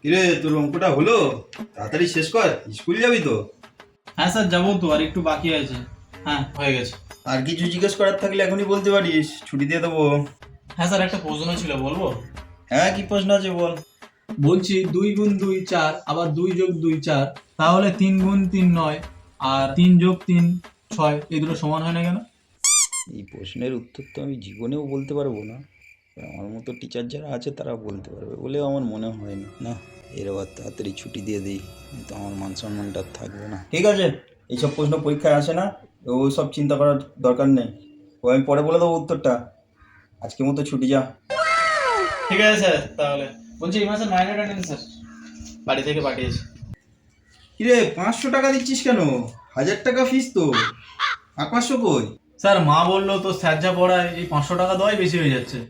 কিরে তোর অঙ্কটা হলো? তাড়াতাড়ি শেষ কর, স্কুল যাবি তো। হ্যাঁ স্যার যাবো তো, আর একটু বাকি আছে। হ্যাঁ হয়ে গেছে। আর কিছু জিজ্ঞেস করার থাকলে এখনই বলতে পারিস, ছুটি দিয়ে দেবো। হ্যাঁ স্যার একটা প্রশ্ন ছিল, বলবো? হ্যাঁ, কি প্রশ্ন আছে বল। বলছি 2 × 2 = 4, আবার 2 + 2 = 4, তাহলে 3 × 3 = 9, আর 3 + 3 = 6, এই দুটো সমান হয় না কেন? এই প্রশ্নের উত্তর তো আমি জীবনেও বলতে পারবো না। আমার মতো টিচার যারা আছে তারা বলতে পারবে বলেও আমার মনে হয় না। না, এর আবার তাড়াতাড়ি ছুটি দিয়ে দিই, তো আমার মান সম্মানটা আর থাকবে না। ঠিক আছে, এইসব প্রশ্ন পরীক্ষায় আসে না, ওই সব চিন্তা করার দরকার নেই। ও আমি পরে বলে দেবো উত্তরটা। আজকের মতো ছুটি যা। ঠিক আছে স্যার, তাহলে বলছি এই মাসে মাইনে নেন স্যার, বাড়ি থেকে পাঠিয়েছি। কিরে 500 টাকা দিচ্ছিস কেন? 1000 টাকা ফিস তো। আর 500 কই? স্যার মা বললো তো স্যার যা পড়ায় এই 500 টাকা দেওয়াই বেশি হয়ে যাচ্ছে।